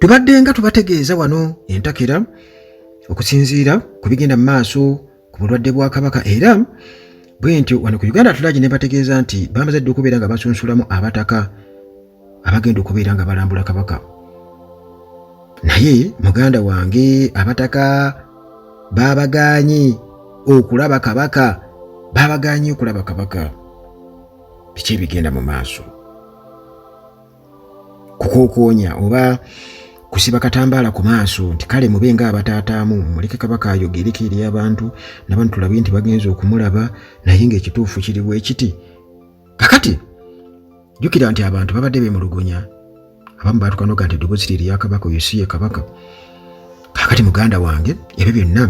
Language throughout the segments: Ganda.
Tubadde nga tubategeeza wano entakera okusinziira ku bigenda mu maaso ku bulwadde bwa Kabaka era bwe ntyo wano ku Uganda Atlantic ne bategeeza nti bamaze dde okubeera nga basunsulamu abataka abagenda okubeera nga balambula Kabaka. Naye muganda wange abataka babaganye okulaba Kabaka, babaganye okulaba Kabaka. Biki bigenda mu maaso? Kukokoonya oba kusiba katambaala ku maaso nti kale mube nga abataataamu muleke Kabaka ayogereko eri abantu n'abantu tulabe nti bagenze okumulaba naye ng'ekituufu kiri bwe kiti. Kakati jjukira nti abantu babadde beemulugunya, abamu batukanoga nti eddoboozi liri lya Kabaka oyo si ye Kabaka. Kakati muganda wange ebyo byonna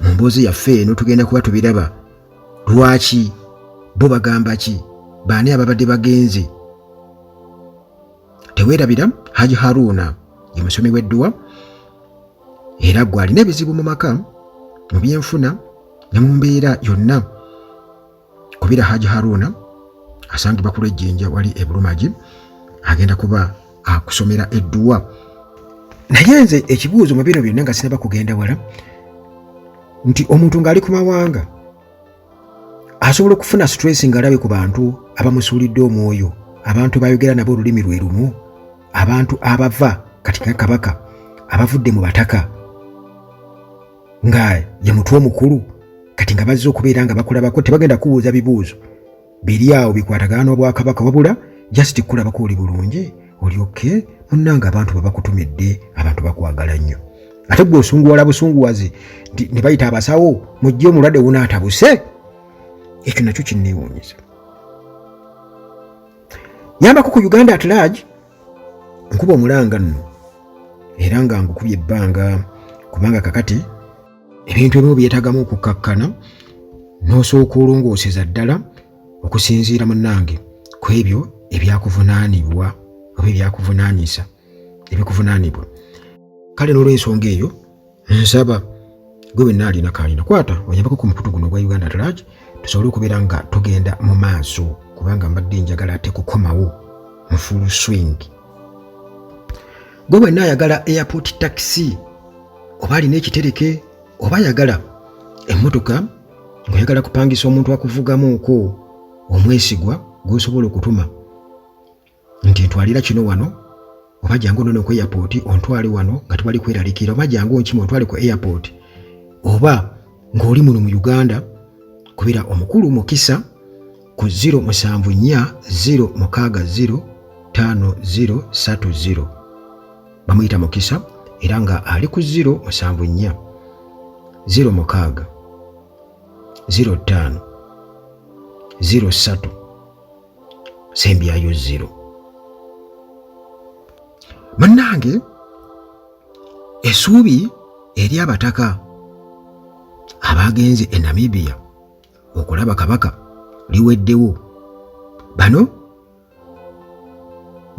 mu mboozi yaffe eno tugenda kuba tubiraba. Lwaki? Bo bagamba ki? Baani ababadde bagenze? Teweerabira Haji Haruna ye musomi w'edduwa era gwe alina ebizibu mu maka mu byenfuna ne mu mbeera yonna. Kubira Haji Haruna asangibwa ku Lwejjinja wali e Bulumagi agenda kuba akusomera edduwa. Naye nze ekibuuzo mu bino byonna nga sinaba kugenda wala nti omuntu ng'ali ku mawanga asobola okufuna stress ng'alabe ku bantu abamusuulidde omwoyo, abantu bayogera nabo olulimi lwe lumu, abantu abava kati nga Kabaka abavudde mu bataka nga ye mutwe omukulu kati nga bazze okubeera nga bakulabako tebagenda kubuuza bibuuzo biri awo bikwatagana n'Obwakabaka wabula just kulabako oli bulungi olyoke munnanga abantu babakutumidde, abantu bakwagala nnyo. Ate gwe osunguwala busunguwazi ne bayita abasawo mujje omulwadde wunaatabuse. Ekyo nakyo kinneewuunyisa. Yambako ku Uganda at large nkuba omulanga nno era nga ngukubye ebbanga kubanga kakati ebintu ebimu byetagamu okukkakkana n'osooka olongooseza ddala okusinziira munnange ku ebyo ebyakuvunaanibwa oba ebyakuvunaanyisa ebikuvunaanibwa. Kale n'olw'ensonga eyo nsaba gwe wenna alina kaalina kwata onyambako ku mukutu guno ogwa Uganda at large tusobole okubeera nga tugenda mu maaso kubanga mbadde njagala ate kukomawo mu full swing. Gwe wenna ayagala airport taxi oba alina ekitereke oba ayagala emmotoka ng'oyagala kupangisa omuntu akuvugamuuko omwesigwa gw'osobola okutuma nti ntwalira kino wano oba jangu nno ku airport ontwale wano nga tewali kweralikira oba jangu nkima ontwale ku airport oba ng'oli muno mu Uganda kubira omukulu Mukisa ku 074060530 bamuyita Mukisa era nga ali ku 074060503 sembyayo 0. Munnange essuubi eri abataka abagenze e Namibia okulaba Kabaka liweddewo. Bano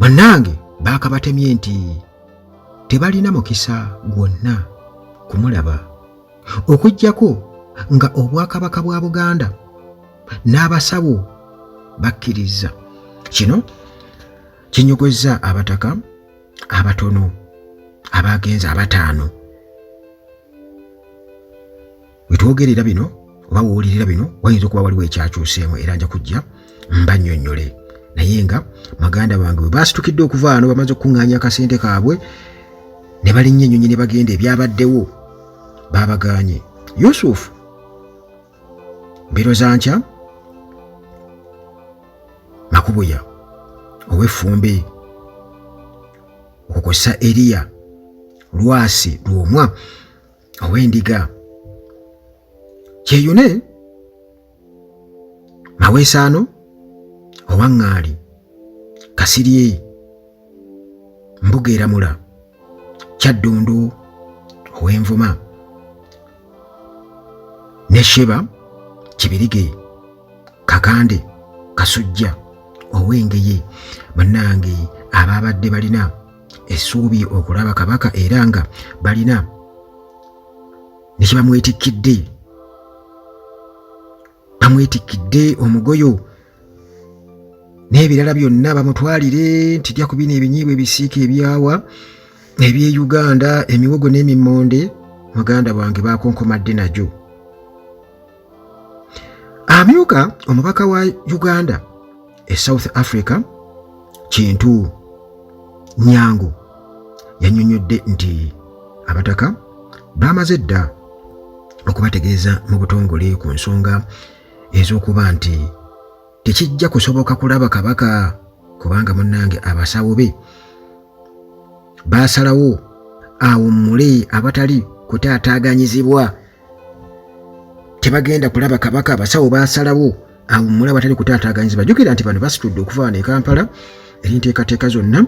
munnange baakabatemye nti tebalina mukisa gwonna kumulaba okujjako nga Obwakabaka bwa Buganda n'abasawo bakkiriza. Kino kinyogozza abataka abatono abagenze abataano. Wetwogerera bino oba woolirira bino wayinza okuba waliwo ekyakyuseemu era nja kujja mbannyonnyole. Naye nga maganda bange bwe baasitukidde okuva wano bamaze okukuŋŋaanya akasente kaabwe ne balinnya ennyonyi ne bagenda ebyabaddewo baabagaanye. Yusufu mbiro za nkya Makubuya ow'Effumbe okukosa Eriya Lwasi Lwomwa ow'Endiga Kyeyune Mawesaano Owaŋŋaali Kasirye Mbugeeramula Kyaddondo ow'Envuma ne Sheba Kibirige Kakande Kasujja ow'Engeye. Bannange ababadde balina essuubi okulaba Kabaka era nga balina ne kye bamwetikidde omugoyo n'ebirala byonna bamutwalire nti tya ku bino ebinyiibwa ebisiika ebyawa eby'e Uganda, emiwogo n'emimmonde muganda wange bakonkomadde nagyo. Amyuka omubaka wa Uganda e South Africa Kintu Nyangu yannyonnyodde nti abataka bamaze dda okubategeeza mu butongole ku nsonga ez'okuba nti tekijja kusoboka kulaba kabaka kubanga munnange abasawo be baasalawo awummule abatali kutaataaganyizibwa. Tebagenda kulaba kabaka, abasawo baasalawo awummule abatali kutaataaganyizibwa. Jjukira nti bano basitudde okuva wano e Kampala enteekateeka zonna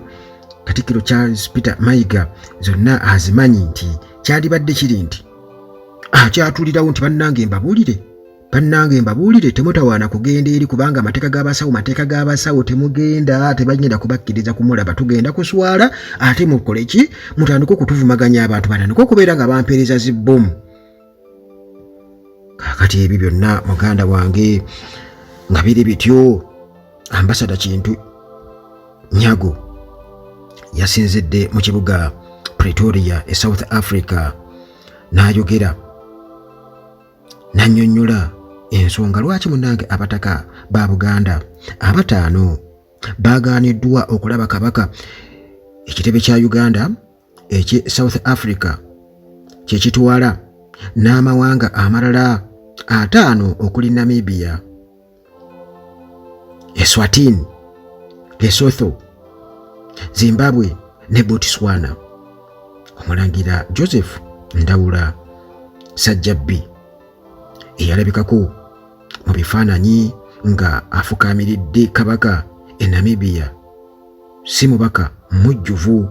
Katikkiro Charles Peter Mayiga zonna azimanyi nti kyalibadde kiri nti akyatulirawo nti bannange mbabuulire temutawaana kugenda eri kubanga mateeka g'abasawo tebagenda kubakkiriza kumulaba, tugenda kuswala ate mukole ki, mutandika okutuvumaganya abantu batandika okubeera nga bampeereza zibbomu. Kaakati ebyo byonna muganda wange nga biri bityo, Ambassador Kintu Nyago yasinzidde mu kibuga Pretoria e South Africa n'ayogera n'annyonnyola ensonga lwaki munnange abataka ba Buganda 5 baagaaniddwa okulaba kabaka. Ekitebe kya Uganda ekye South Africa kye kitwala n'amawanga amalala 5 okuli Namibia, Eswatini, Lesotho, Zimbabwe ne Botswana. Omulangira Joseph Ndawula Sajjabbi eyalabikako mu bifaananyi nga afukaamiridde kabaka e Namibia si mubaka mujjuvu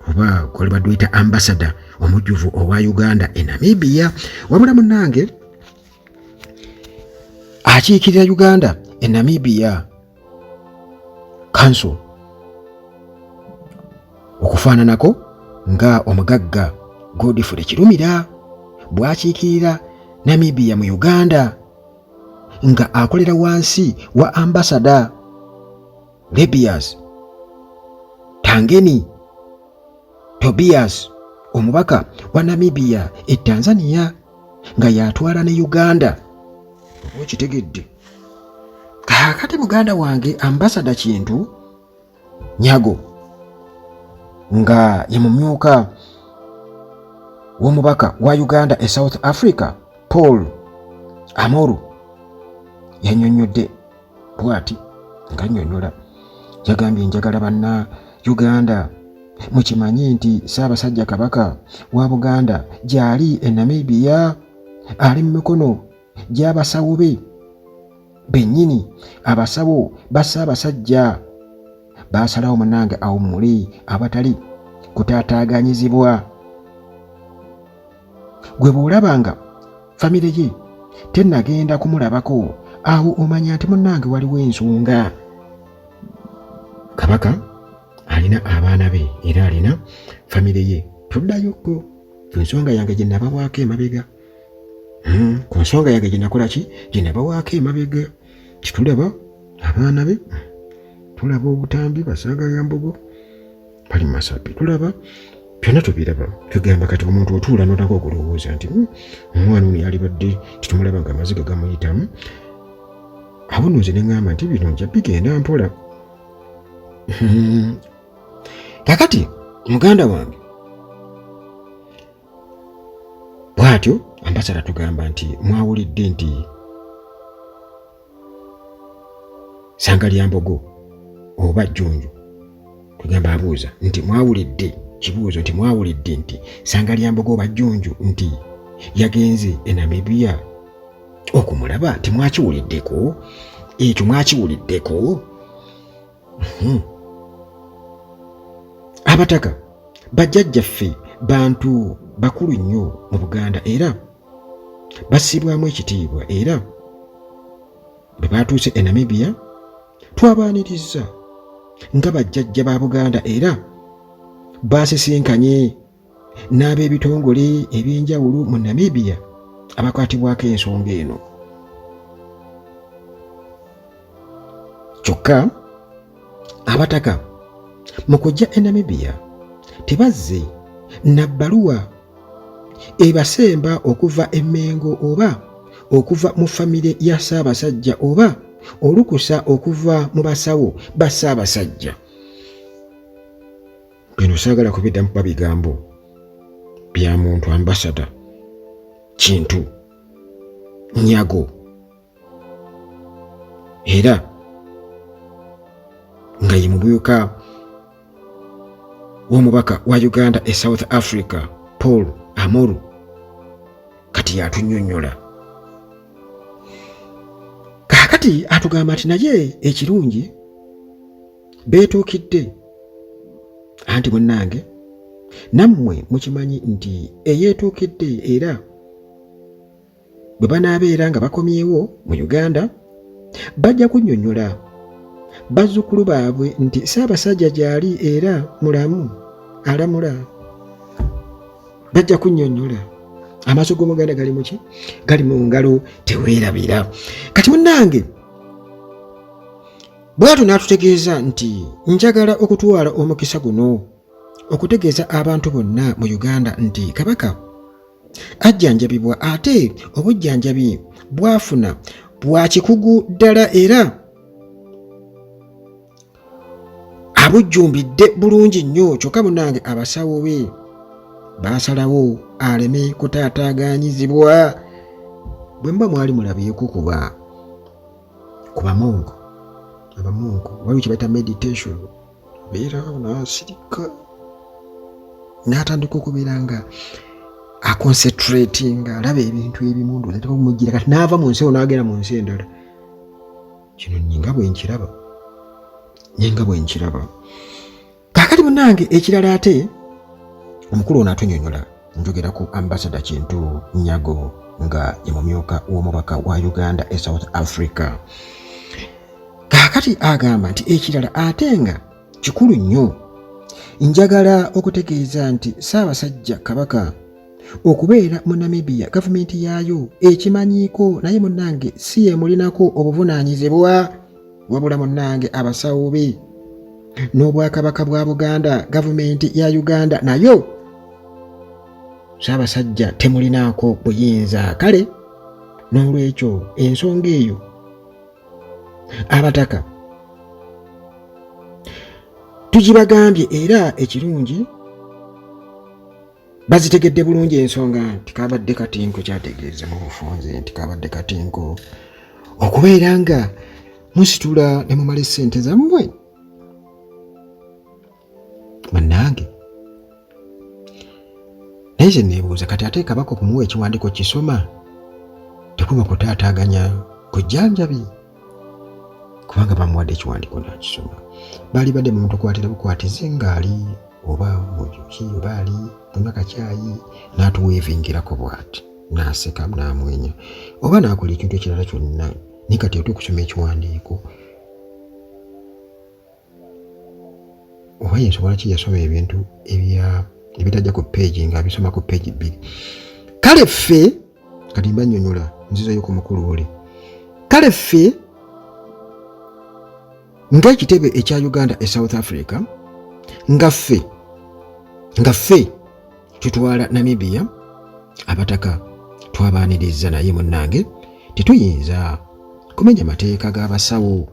oba gwe baduyita ambassador omujjuvu owa Uganda e Namibia, wabula munnange akiikirira Uganda e Namibia Council okufaananako nga omugagga Godfrey Kirumira bw'akiikirira Namibia mu Uganda nga akolera wansi wa ambassador Lebias Tangeni Tobias omubaka wa Namibia e Tanzania nga yatwala ne Uganda. Okitegedde kaakati muganda wange Ambassador Kintu Nyago nga ye mumyuka w'omubaka wa Uganda e South Africa Paul Amoru yannyonnyodde bw'ati nga nnyonnyola, yagambye njagala banna Uganda mukimanyi nti Ssaabasajja Kabaka wa Buganda gy'ali e Namibia ali mu mikono gy'abasawo be bennyini. Abasawo ba Ssaabasajja baasalawo munnange awummule abatali kutaataaganyizibwa. Gwe bw'olabanga famire ye tennagenda kumulabako, awo omanya nti munnange waliwo ensonga. Kabaka alina abaana be era alina famire ye. Tuddayoko ku nsonga yange gye nabawaako emabega, ku nsonga yange gye nakola ki, gye nabawaako emabega. Kitulaba abaana be, tulaba obutambi Basanga Yambogo bali mu Masapi, tulaba byonna tubiraba. Tugamba kati omuntu otuula n'otako okulowooza nti omwana ono yalibadde titumulaba nga amaziga gamuyitamu. Awo nno nze ne ŋŋamba nti bino nja bigenda mpola. Kakati muganda wange bw'atyo Ambassador tugamba nti mwawulidde nti Sangalyambogo oba Jjunju, tugamba abuuza nti mwawulidde kibuuzo nti mwawulidde nti Sangalyambogo oba Jjunju nti yagenze e Namibia okumulaba? Timwakiwuliddeko? Ekyo mwakiwuliddeko? Abataka bajjajjaffe bantu bakulu nnyo mu Buganda era bassibwamu ekitiibwa, era bwe baatuuse e Namibia twabaaniriza nga bajjajja ba Buganda era baasisinkanye n'ab'ebitongole eby'enjawulo mu Namibia abakwatibwako ensonga eno. Kyokka abataka mu kujja e Namibia tebazze na bbaluwa ebasemba okuva e Mengo oba okuva mu famire ya Ssaabasajja oba olukusa okuva mu basawo ba Ssaabasajja. Bino saagala kubiddamu kuba bigambo bya muntu ambasada Kintu Nyago, era nga ye mubuyuka w'omubaka wa Uganda e South Africa Paul Amuru kati yatunnyonnyola. Kaakati atugamba nti naye ekirungi beetuukidde, anti munnange nammwe mukimanyi nti eyeetuukidde era bwe banaabeera nga bakomyewo mu Uganda bajja kunnyonnyola bazzukulu baabwe nti Ssaabasajja gy'ali era mulamu alamula. Bajja kunnyonnyola. Amaaso g'Omuganda gali mu ki? Gali mu ngalo teweerabira. Kati munnange bw'atyo n'atutegeeza nti njagala okutwala omukisa guno okutegeeza abantu bonna mu Uganda nti Kabaka ajjanjabibwa ate obujjanjabi bwafuna bwa kikugu ddala era abujjumbidde bulungi nnyo. Kyokka munnange abasawo be baasalawo aleme kutaataaganyizibwa. Bwe mba mwali mulabyeko ku bamongo abamongo waliwo kye bayita meditation, beera n'asirika n'atandika okubeera nga aconcentratinga alaba ebintu ebimu ndowooza tebamugira kati n'ava mu nsi eyo n'agenda mu nsi endala. Kino nyenga bwe nkiraba. Kaakati munnange ekirala ate omukulu ono atunnyonnyola, njogera ku ambasada Kintu Nyago nga ye mumyuka w'omubaka wa Uganda e South Africa. Kaakati agamba nti ekirala ate nga kikulu nnyo, njagala okutegeeza nti Ssaabasajja Kabaka okubeera mu Namibia gavumenti yaayo ekimanyiiko, naye munnange si ye mulinako obuvunaanyizibwa wabula munnange abasawo be n'Obwakabaka bwa Buganda, gavumenti ya Uganda nayo Ssaabasajja temulinaako buyinza. Kale n'olwekyo ensonga eyo abataka tugibagambye era ekirungi bazitegedde bulungi ensonga nti kabadde katinko kyategeeza mu bufunze nti kabadde katinko okubeera nga musitula ne mumala ssente zammwe. Bannange naye ze neebuuza kati ate Kabaka okumuwa ekiwandiiko kisoma tekuba kutaataaganya kujjanjabi kubanga bamuwadde ekiwandiiko nakisoma. Baali badde mu tukwatira bukwatize ng'ali oba mujuki oba ali kunywa kacaayi n'atuweevingirako bw'ati n'aseka n'amwenya oba n'akola ekintu ekirala kyonna naye kati otuuka okusoma ekiwandiiko oba yensobola ki yasoma ebintu ebitajja ku peegi ng'abisoma ku peegi 2. Kale ffe kati mbannyonnyola nzizayo ku mukulu oli. Kale ffe ng'ekitebe ekya Uganda e South Africa nga ffe tutwala Namibia abataka twabaaniriza, naye munnange tetuyinza kumenya mateeka g'abasawo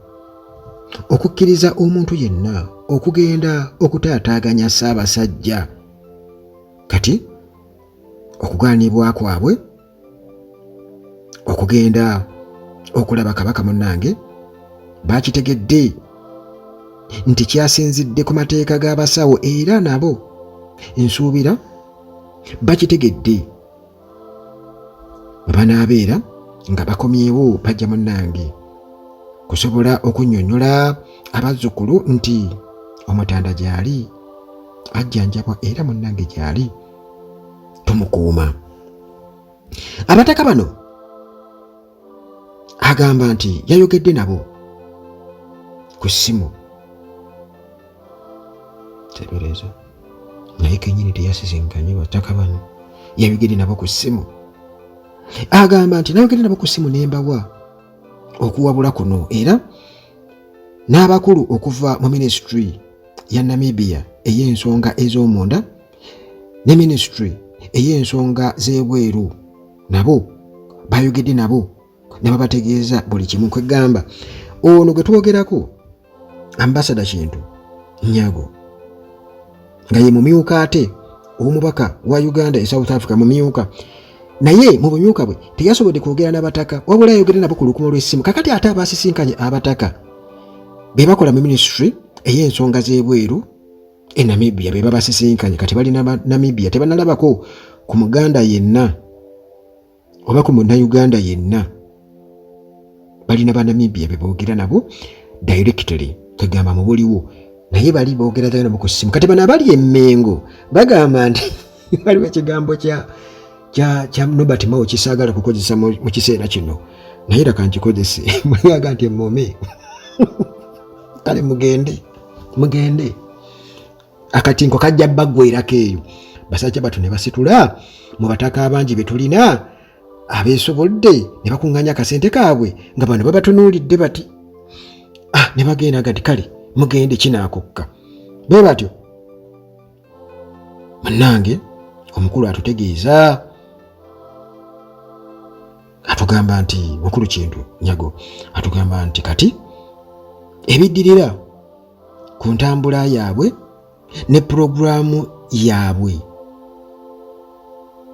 okukkiriza omuntu yenna okugenda okutaataaganya Ssaabasajja. Kati okugaanibwa kwabwe okugenda okulaba Kabaka munnange bakitegedde nti kyasinzidde ku mateeka g'abasawo era nabo nsuubira bakitegedde. Bwe banaabeera nga bakomyewo bajja munnange kusobola okunnyonnyola abazzukulu nti Omutanda gy'ali ajjanjabwa era munnange gy'ali tumukuuma. Abataka bano agamba nti yayogedde nabo ku ssimu tebereza naye kennyini teyasisinkanye bataka bano, yayogedde nabo ku ssimu. Agamba nti nayogedde nabo ku ssimu nembawa okuwabula kuno era n'abakulu okuva mu ministry ya Namibia ey'ensonga ez'omunda ne ministry ey'ensonga z'ebweru nabo bayogedde nabo ne babategeeza buli kimu. Kwegamba ono gwe twogerako Ambassador Kintu Nyago nga ye mumyuka ate omubaka wa Uganda e South Africa mumyuka, naye mu bumyuka bwe teyasobodde kwogera n'abataka wabula yayogera nabo ku lukumo lw'essimu. Kakati ate abasisinkanye abataka be bakola mu ministry ey'ensonga z'ebweru e Namibia be babasisinkanye kati bali na Namibia tebanalabako ku Muganda yenna oba ku Munnayuganda yenna, balina ba Namibia be boogera nabo directly. Kwegamba mu buliwo naye bali boogera nabo ku ssimu. Kati bano abali emmengo bagamba nti waliwo ekigambo kya Nobert Mao kisaagala kukozesa mu kiseera kino naye laka nkikozese mulaga nti emmome kale mugende akatinko kajja baggwerako eyo. Basajja batu ne basitula mu bataka abangi be tulina abeesobodde ne bakuŋŋanya akasente kaabwe nga bano babatunuulidde bati ne bagenda gati kale mugende kinaakokka be batyo. Munnange omukulu atutegeeza atugamba nti mukulu Kintu Nyago atugamba nti kati ebiddirira ku ntambula yaabwe ne programu yaabwe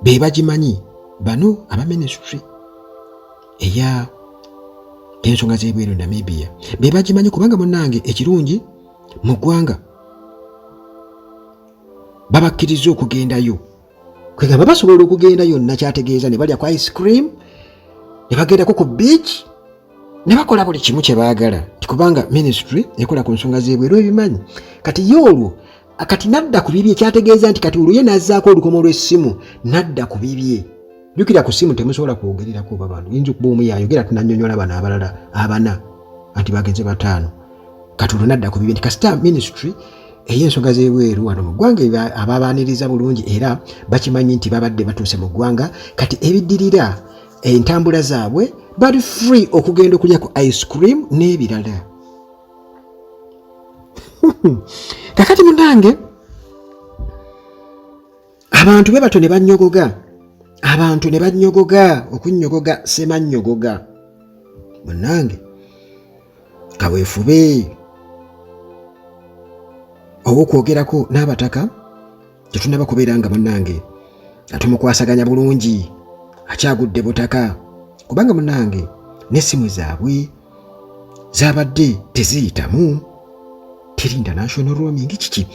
be bagimanyi bano aba ministry eya ensonga z'ebweru Namibia be bagimanyi, kubanga munnange ekirungi mu ggwanga babakkiriza okugendayo. Kwegamba basobola okugendayo nakyategeeza ne balya ku ice cream ne bagendako ku beach ne bakola buli kimu kye baagala kubanga ministry ekola ku nsonga z'ebweru ebimanyi. Kati yoolwo kati nadda ku bibye, kyategeeza nti kati olwo ye nazzaako olukomo lw'essimu nadda ku bibye. Jukira ku ssimu temusobola kwogererako babantu, yinza okuba omu yayogera tunannyonnyola bano abalala abana anti bagenze bataano. Kati olwo nadda ku bibye nti kasita ministry ey'ensonga z'ebweru wano mu ggwanga ababaaniriza bulungi era bakimanyi nti babadde batuuse mu ggwanga, kati ebiddirira entambula zaabwe bali free okugenda okulya ku ice cream n'ebirala. Kakati munnange abantu be bato ne bannyogoga okunnyogoga semannyogoga. Munnange kaweefube obw'okwogerako n'abataka tetunaba kubeera nga munnange atumukwasaganya bulungi akyagudde butaka, kubanga munnange n'essimu zaabwe zaabadde teziyitamu teri international roaming kiki,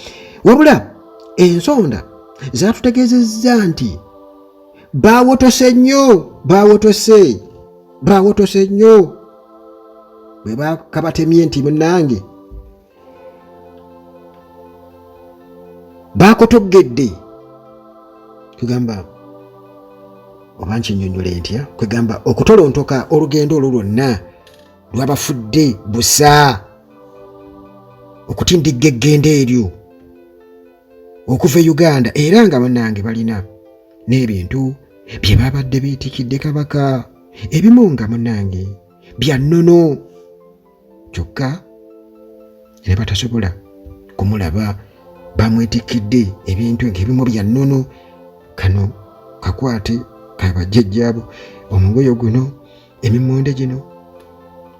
wabula ensonda zaatutegeezezza nti baawotose nnyo bwe bakabatemye nti munnange baakotoggedde. Kugamba oba nkinyonnyole ntya, kwegamba okutolontoka olugendo olwo lwonna lwabafudde busa okutindigga eggenda eryo okuva e Uganda, era nga bannange balina n'ebintu bye babadde beetikidde kabaka ebimu nga munnange bya nnono kyokka ne batasobola kumulaba, bamwetikidde ebintu ng'ebimu bya nnono. Kano kakwate kabajjajjaabo, omugoyo guno, emimmonde gino,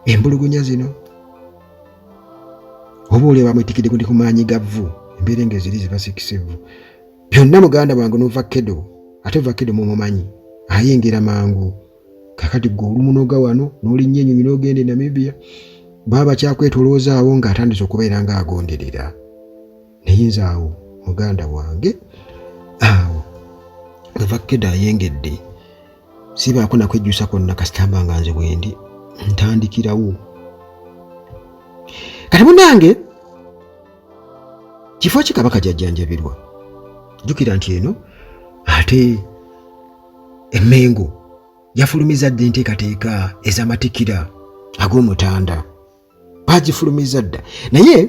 embulugunya zino, oba oli bamwetikidde gundi ku maanyi gavvu, embeera ng'eziri zibasikisevu byonna. Muganda wange n'ovakkedo, ate vakkedo mumumanyi ayingira mangu. Kakati gwe olu munoga wano n'olinnya ennyonyi n'ogenda e Namibia baba kyakwetoloozaawo ng'atandise okubeera ng'agonderera. Nayinza awo muganda wange awo vakkedo ayengedde sibaako nakwejjusa kwonna kasitamba nga nze bwendi ntandikirawo. Kati munnange kifo ki kabaka gyajjanjabirwa? Jjukira nti eno ate emmengo yafulumiza dda enteekateeka ez'amatikira ag'omutanda, bagifulumiza dda. Naye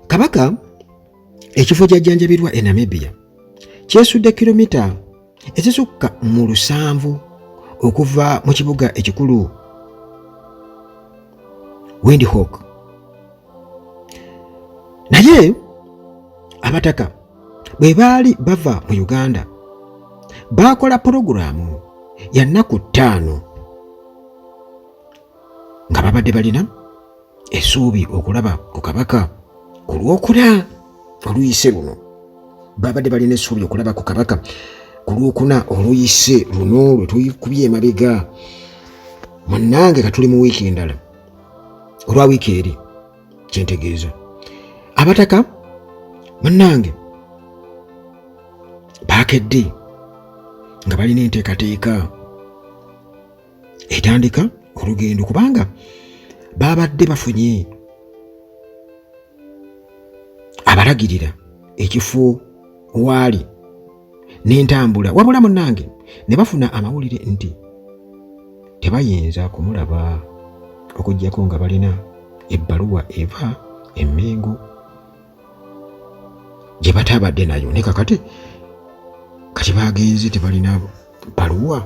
kabaka ekifo gyajjanjabirwa e Namibia kyesudde kilomita ezisukka mu 7 okuva mu kibuga ekikulu Windhoek. Naye abataka bwe baali bava mu Uganda baakola pulogulaamu ya nnaku 5 nga babadde balina essuubi okulaba ku kabaka ku Lwokuna oluyise luno. Babadde balina essuubi okulaba ku kabaka ku Lwokuna oluyise luno lwe tuyikubye emabega. Munnange katuli mu wiiki endala olwa wiiki eri kyentegeeza abataka munnange baakedde nga balina enteekateeka etandika olugendo kubanga babadde bafunye abalagirira ekifo waali n'entambula, wabula munnange ne bafuna amawulire nti tebayinza kumulaba okuggyako nga balina ebbaluwa eva e Mengo gye batabadde nayo. Ne kakati kati bagenze tebalina bbaluwa,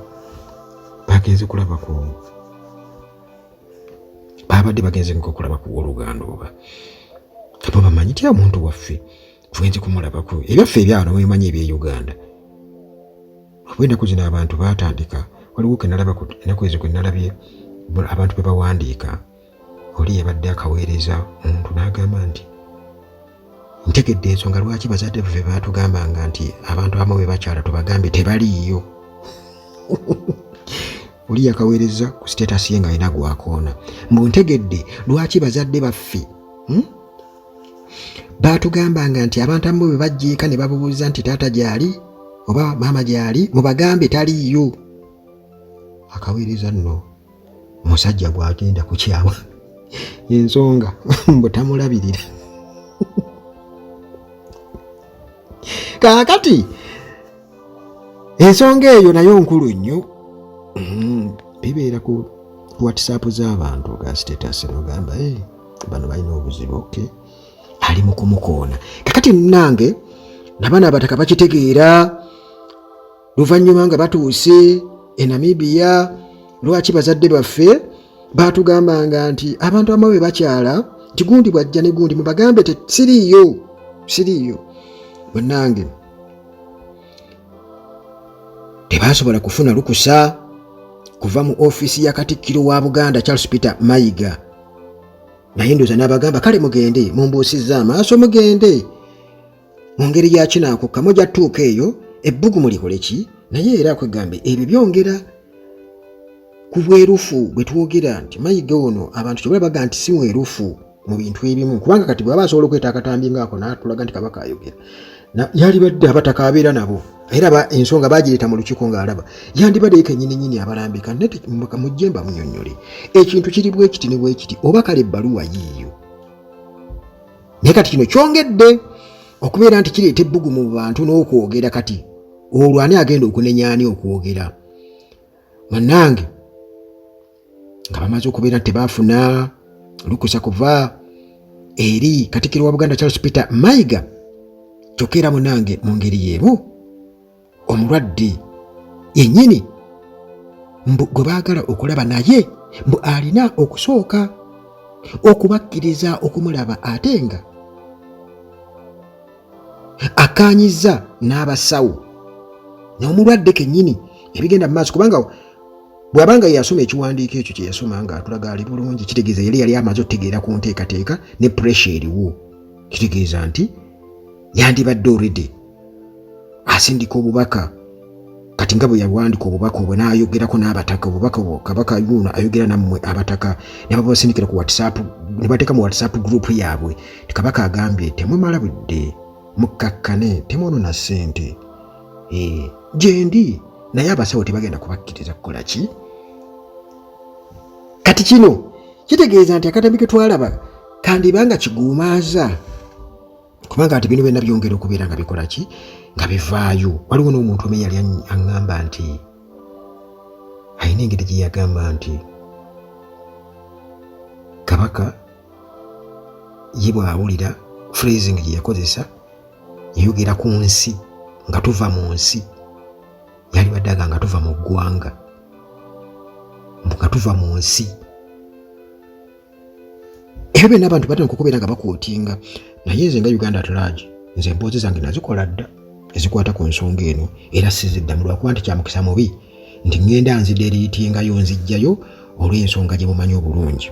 bagenze kulaba ku babadde bagenze okulaba ku oluganda oba abo bamanyi ti omuntu waffe tugenze kumulabako ebyaffe ebyano wemanyi ebye Uganda. Obwendako zino abantu batandika waliwo kenalaba ku ennaku ezo kwenalabye abantu be bawandiika oli yabadde akaweereza omuntu n'agamba nti ntegedde ensonga lwaki bazadde baffe baatugambanga nti abantu abamu be bakyala tubagambe tebaliiyo. Oli yakaweereza ku status ye nga alina gwakoona mbu ntegedde lwaki bazadde baffe baatugambanga nti abantu abamu be bajjiika ne babuuza nti taata gyali oba maama gyali mubagambe taliiyo. Akaweereza nno musajja gwagenda kukyawa ensonga mbu tamulabirira. Kaakati ensonga eyo nayo nkulu nnyo. Bibeera ku WhatsApp z'abantu ga status nogamba bano balina obuzibu okay ali mu kumukoona. Kakati nange nabana abataka bakitegeera luvannyuma nga batuuse e Namibia lwaki bazadde baffe baatugambanga nti abantu abamu be bakyala nti gundi bwajja ne gundi mubagambe siriiyo. Bannange tebasobola kufuna lukusa kuva mu ofiisi ya Katikkiro wa Buganda Charles Peter Mayiga. Naye ndooza n'abagamba kale mugende mumbuusizza amaaso mugende mu ngeri ya kinaakukka mujja tuuka eyo ebbugumu likole ki. Naye era kwegambe ebyo byongera ku bwerufu bwe twogera nti Mayiga ono abantu kye baga nti si mwerufu mu bintu ebimu kubanga kati bw'aba asobola okweta akatambi ngaako n'atulaga nti kabaka ayogera yali badde abataka abeera nabo era ensonga bagireeta mu lukiiko ng'alaba yandibadde kennyini abalambika nete mujjemba munnyonnyole ekintu kiri bwe kiti ne bwe kiti oba kale ebbaluwa yiiyo. Naye kati kino kyongedde okubeera nti kireeta ebbugumu mu bantu n'okwogera kati olwo ani agenda okunenyaani okwogera. Bannange nga bamaze okubeera nti tebaafuna lukusa kuva eri Katikkiro wa Buganda Charles Peter Mayiga kyokka era munange mu ngeri y'emu omulwadde yennyini mbu gwe baagala okulaba naye mbu alina okusooka okubakkiriza okumulaba ate nga akaanyiza n'abasawo n'omulwadde kennyini ebigenda mu maaso kubanga bw'abanga yasoma ekiwandiiko ekyo kye yasoma nga atulaga ali bulungi kitegeeza yali amaze okutegeera ku nteekateeka ne pressure eriwo kitegeeza nti yandibadde already asindika obubaka kati nga bwe yawandiika obubaka obwo n'ayogerako n'abataka obubaka obwo kabaka yuno ayogera nammwe abataka ne babasindikira ku WhatsApp ne bateeka mu WhatsApp group yaabwe kabaka agambye temumala budde mukkakkane temwonona ssente gyendi naye abasawo tebagenda kubakkiriza kukola ki. Kati kino kitegeeza nti akatambi ke twalaba kandibanga kiguumaaza kubanga ati bino byonna byongera okubeera nga bikola ki nga bivaayo. Waliwo n'omuntu omu yali aŋŋamba nti alina engeri gye yagamba nti kabaka ye bw'awulira phrasing gye yakozesa yayogera ku nsi nga tuva mu nsi yali baddaga nga tuva mu ggwanga nga tuva mu nsi. Ebyo byonna abantu batandika okubeera nga bakootinga naye nze nga Uganda at large nze emboozi zange nazikola dda ezikwata ku nsonga eno era siziddamu lwakuba nti kyamukisa mubi nti ŋŋenda nzideriitingayo nzijjayo olw'ensonga gye mumanyi obulungi.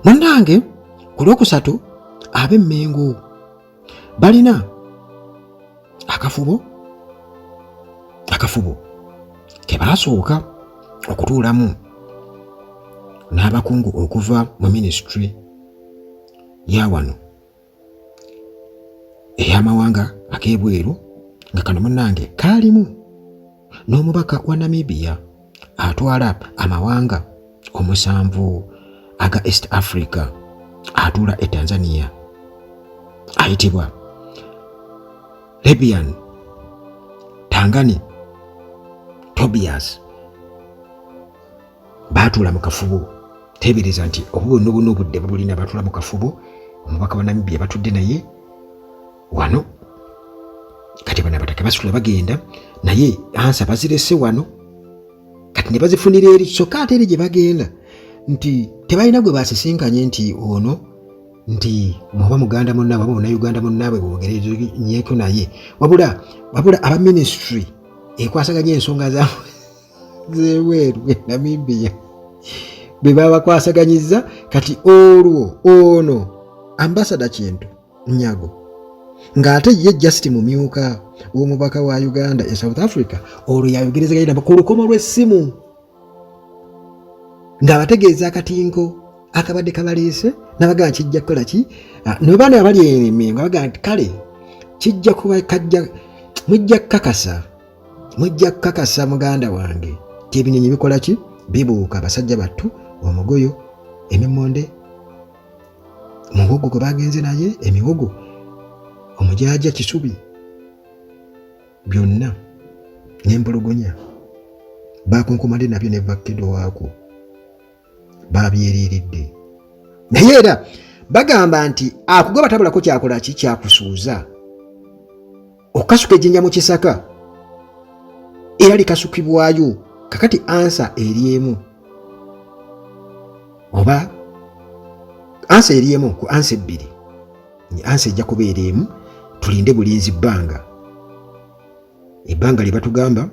Munnange ku Lwokusatu ab'e Mmengo balina akafubo ke baasooka okutuulamu n'abakungu okuva mu minisitule ya wano ey'amawanga ag'ebweru nga kano munnange kaalimu n'omubaka wa Namibia atwala amawanga 7 aga East Africa atuula e Tanzania ayitibwa Lebian Tangani Tobias baatuula mu kafubo. Teebereza nti obuno obudde bulina batuula mu kafubo. Omubaka wa Namibia batudde naye wano kati bano abataka basula bagenda naye ansa bazirese wano kati ne bazifunira eri kyokka ate eri gye bagenda nti tebalina gwe basisinkanye nti ono nti muba muganda munnaabwe oba Uganda munnaabwe bogerezeeko naye wabula aba ministry ekwasaganya ensonga z'ebweru e Namibia bwe babakwasaganyizza kati olwo ono ambasada Kintu Nyago ng'ate ye Justin Mumyuka w'omubaka wa Uganda e South Africa olwo yayogerezaganye nabo ku lukomo lw'essimu ng'abategeeza akatinko akabadde kabaleese n'abagamba kijja kukola ki ne baana abali Emmengo abagamba nti kale kijja kuba mujja kukakasa muganda wange ti ebinyonyi bikola ki bibuuka abasajja battu omugoyo emimmonde muwogo gwe bagenze naye emiwogo omujaaja Kisubi byonna n'empulugunya bakunkumade nabyo ne vakkido waako babyeriiridde naye era bagamba nti akugwa batabulako kyakola ki kyakusuuza okasuka ejjinja mu kisaka era likasukibwayo kakati ansa eriemu oba ansa eriemu ku ansa ebbiri ansa ejja kubeera emu tulinde bulinzi ebbanga lye batugamba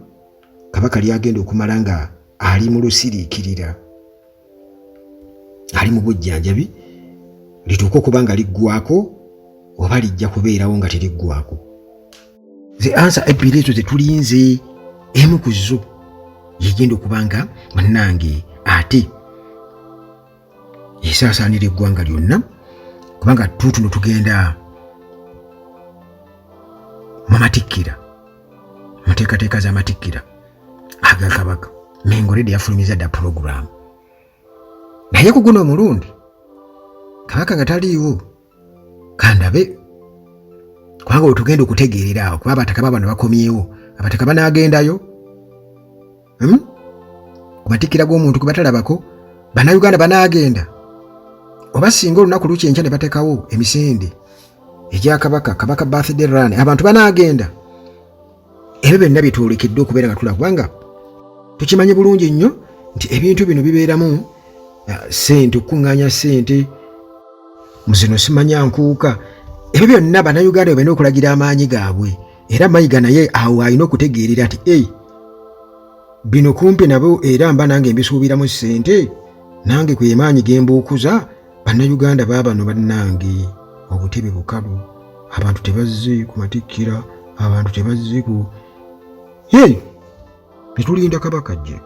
kabaka lyagenda okumala nga ali mu lusiriikirira ali mu bujjanjabi lituuka okuba nga liggwako oba lijja kubeerawo nga teriggwako. Ze ansa ebbiri ezo zetulinze emu ku zo yegenda okuba nga munnange ate esaasaanira eggwanga lyonna kubanga tutuno tugenda mu matikkira muteekateeka z'amatikkira aga kabaka Mengo already yafulumiza dda program naye ku guno omulundi kabaka nga taliiwo kandabe kubanga wetugenda okutegeerera awo kuba abataka babano bakomyewo abataka banaagendayo ku matikkira g'omuntu kwe batalabako bannayuganda banaagenda oba singa olunaku lukyenkya ne batekawo emisinde egya kabaka birthday run abantu banaagenda ebyo byonna byetwolekedde okubeera nga tulaba kubanga tukimanyi bulungi nnyo nti ebintu bino bibeeramu ssente okukuŋŋaanya ssente muzino simanya nkuuka ebyo byonna bannayuganda balina okulagira amaanyi gaabwe era mayiga naye awo alina okutegeerera nti bino kumpi nabo era mba nange mbisuubiramu ssente nange kwe maanyi gembuukuza bannayuganda baabano bannange obutebe bukalu abantu tebazze ku matikkira abantu tebazze ku netulinda kabaka jje